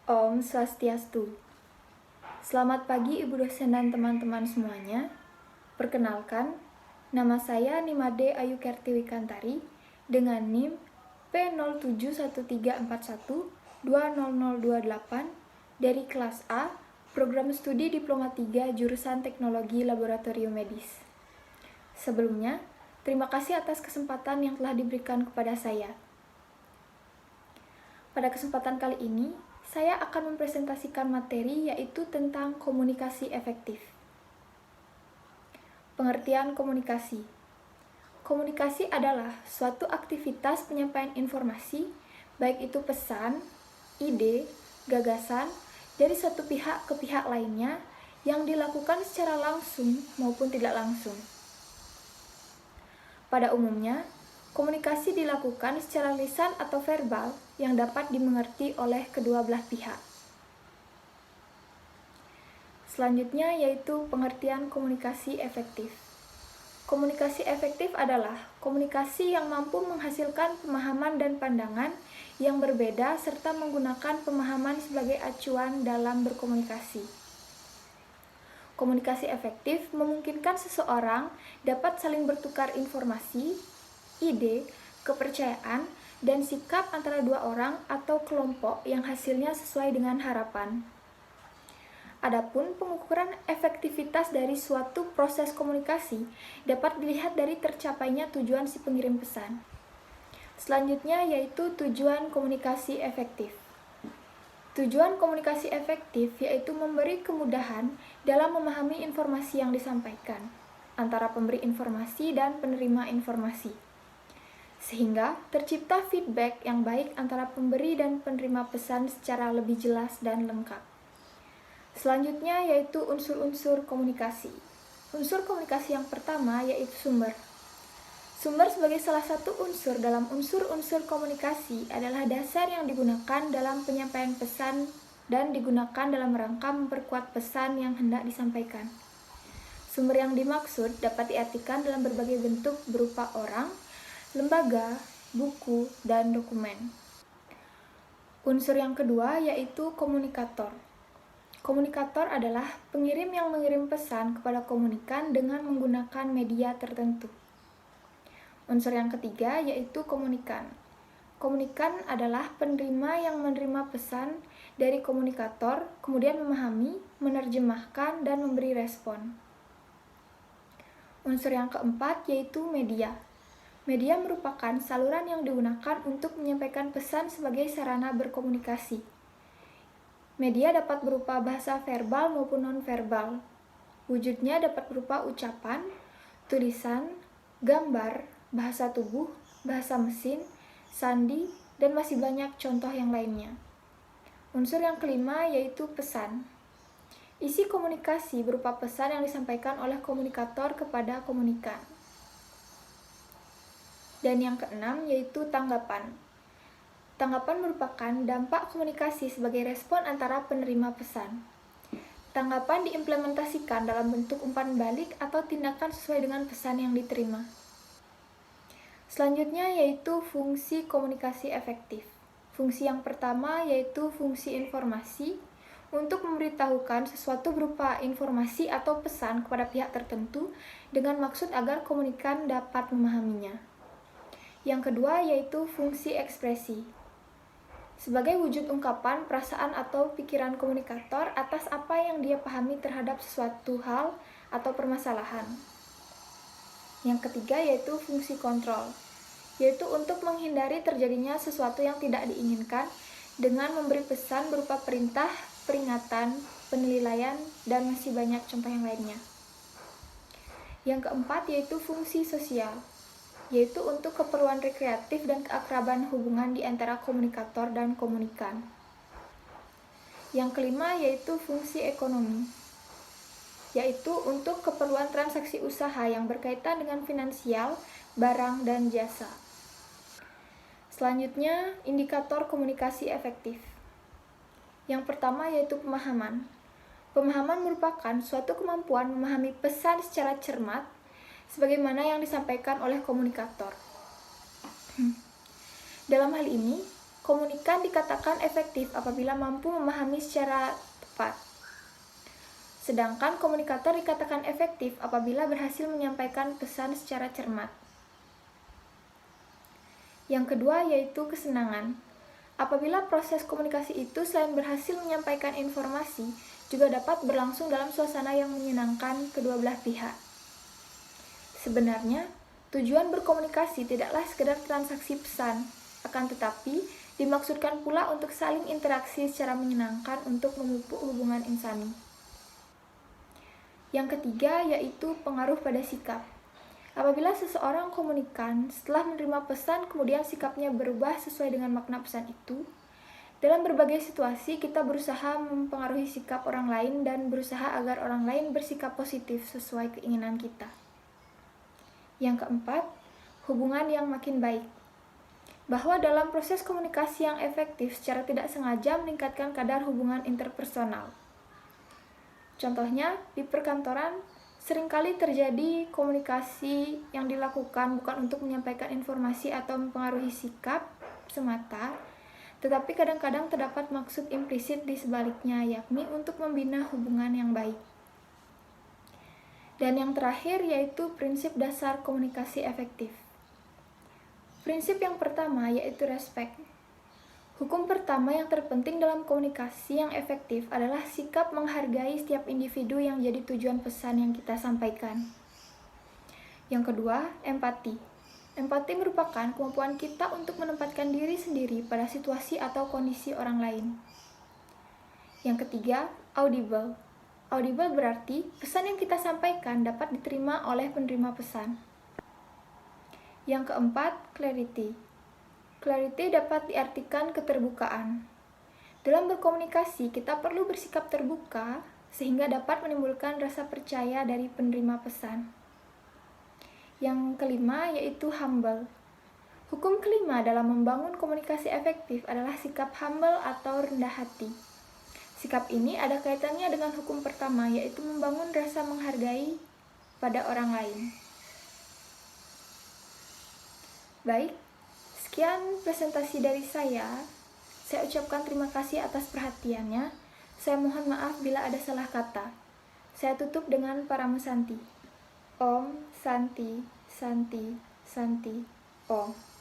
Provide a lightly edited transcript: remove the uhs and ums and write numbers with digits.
Om Swastiastu. Selamat pagi Ibu dosen dan teman-teman semuanya. Perkenalkan, nama saya Nimade Ayu Kertiwi Kantari dengan NIM P071341200028 dari kelas A, Program Studi Diploma 3 Jurusan Teknologi Laboratorium Medis. Sebelumnya, terima kasih atas kesempatan yang telah diberikan kepada saya. Pada kesempatan kali ini, saya akan mempresentasikan materi yaitu tentang komunikasi efektif. Pengertian komunikasi. Komunikasi adalah suatu aktivitas penyampaian informasi, baik itu pesan, ide, gagasan, dari satu pihak ke pihak lainnya yang dilakukan secara langsung maupun tidak langsung. Pada umumnya, komunikasi dilakukan secara lisan atau verbal yang dapat dimengerti oleh kedua belah pihak. Selanjutnya yaitu pengertian komunikasi efektif. Komunikasi efektif adalah komunikasi yang mampu menghasilkan pemahaman dan pandangan yang berbeda serta menggunakan pemahaman sebagai acuan dalam berkomunikasi. Komunikasi efektif memungkinkan seseorang dapat saling bertukar informasi, ide, kepercayaan, dan sikap antara dua orang atau kelompok yang hasilnya sesuai dengan harapan. Adapun pengukuran efektivitas dari suatu proses komunikasi dapat dilihat dari tercapainya tujuan si pengirim pesan. Selanjutnya yaitu tujuan komunikasi efektif. Tujuan komunikasi efektif yaitu memberi kemudahan dalam memahami informasi yang disampaikan antara pemberi informasi dan penerima informasi, sehingga tercipta feedback yang baik antara pemberi dan penerima pesan secara lebih jelas dan lengkap. Selanjutnya yaitu unsur-unsur komunikasi. Unsur komunikasi yang pertama yaitu sumber. Sumber sebagai salah satu unsur dalam unsur-unsur komunikasi adalah dasar yang digunakan dalam penyampaian pesan dan digunakan dalam rangka memperkuat pesan yang hendak disampaikan. Sumber yang dimaksud dapat diartikan dalam berbagai bentuk berupa orang, lembaga, buku, dan dokumen. Unsur yang kedua yaitu komunikator. Komunikator adalah pengirim yang mengirim pesan kepada komunikan dengan menggunakan media tertentu. Unsur yang ketiga yaitu komunikan. Komunikan adalah penerima yang menerima pesan dari komunikator, kemudian memahami, menerjemahkan, dan memberi respon. Unsur yang keempat yaitu media. Media merupakan saluran yang digunakan untuk menyampaikan pesan sebagai sarana berkomunikasi. Media dapat berupa bahasa verbal maupun non-verbal. Wujudnya dapat berupa ucapan, tulisan, gambar, bahasa tubuh, bahasa mesin, sandi, dan masih banyak contoh yang lainnya. Unsur yang kelima yaitu pesan. Isi komunikasi berupa pesan yang disampaikan oleh komunikator kepada komunikan. Dan yang keenam yaitu tanggapan. Tanggapan merupakan dampak komunikasi sebagai respon antara penerima pesan. Tanggapan diimplementasikan dalam bentuk umpan balik atau tindakan sesuai dengan pesan yang diterima. Selanjutnya yaitu fungsi komunikasi efektif. Fungsi yang pertama yaitu fungsi informasi untuk memberitahukan sesuatu berupa informasi atau pesan kepada pihak tertentu dengan maksud agar komunikan dapat memahaminya. Yang kedua yaitu fungsi ekspresi. Sebagai wujud ungkapan perasaan atau pikiran komunikator atas apa yang dia pahami terhadap sesuatu hal atau permasalahan. Yang ketiga yaitu fungsi kontrol, yaitu untuk menghindari terjadinya sesuatu yang tidak diinginkan dengan memberi pesan berupa perintah, peringatan, penilaian, dan masih banyak contoh yang lainnya. Yang keempat yaitu fungsi sosial, yaitu untuk keperluan rekreatif dan keakraban hubungan di antara komunikator dan komunikan. Yang kelima yaitu fungsi ekonomi, yaitu untuk keperluan transaksi usaha yang berkaitan dengan finansial, barang, dan jasa. Selanjutnya, indikator komunikasi efektif. Yang pertama yaitu pemahaman. Pemahaman merupakan suatu kemampuan memahami pesan secara cermat, sebagaimana yang disampaikan oleh komunikator. Dalam hal ini, Komunikan dikatakan efektif apabila mampu memahami secara tepat. Sedangkan komunikator dikatakan efektif apabila berhasil menyampaikan pesan secara cermat. Yang kedua yaitu kesenangan. Apabila proses komunikasi itu selain berhasil menyampaikan informasi, juga dapat berlangsung dalam suasana yang menyenangkan kedua belah pihak. Sebenarnya, tujuan berkomunikasi tidaklah sekedar transaksi pesan, akan tetapi dimaksudkan pula untuk saling interaksi secara menyenangkan untuk memupuk hubungan insani. Yang ketiga yaitu pengaruh pada sikap. Apabila seseorang komunikan setelah menerima pesan kemudian sikapnya berubah sesuai dengan makna pesan itu, dalam berbagai situasi kita berusaha mempengaruhi sikap orang lain dan berusaha agar orang lain bersikap positif sesuai keinginan kita. Yang keempat, hubungan yang makin baik. Bahwa dalam proses komunikasi yang efektif secara tidak sengaja meningkatkan kadar hubungan interpersonal. Contohnya, di perkantoran seringkali terjadi komunikasi yang dilakukan bukan untuk menyampaikan informasi atau mempengaruhi sikap semata, tetapi kadang-kadang terdapat maksud implisit di sebaliknya, yakni untuk membina hubungan yang baik. Dan yang terakhir yaitu prinsip dasar komunikasi efektif. Prinsip yang pertama yaitu respect. Hukum pertama yang terpenting dalam komunikasi yang efektif adalah sikap menghargai setiap individu yang jadi tujuan pesan yang kita sampaikan. Yang kedua, empati. Empati merupakan kemampuan kita untuk menempatkan diri sendiri pada situasi atau kondisi orang lain. Yang ketiga, audible. Audible berarti pesan yang kita sampaikan dapat diterima oleh penerima pesan. Yang keempat, clarity. Clarity dapat diartikan keterbukaan. Dalam berkomunikasi, kita perlu bersikap terbuka sehingga dapat menimbulkan rasa percaya dari penerima pesan. Yang kelima yaitu humble. Hukum kelima dalam membangun komunikasi efektif adalah sikap humble atau rendah hati. Sikap ini ada kaitannya dengan hukum pertama yaitu membangun rasa menghargai pada orang lain. Baik, sekian presentasi dari saya. Saya ucapkan terima kasih atas perhatiannya. Saya mohon maaf bila ada salah kata. Saya tutup dengan Paramusanti. Om Santi Santi Santi Om.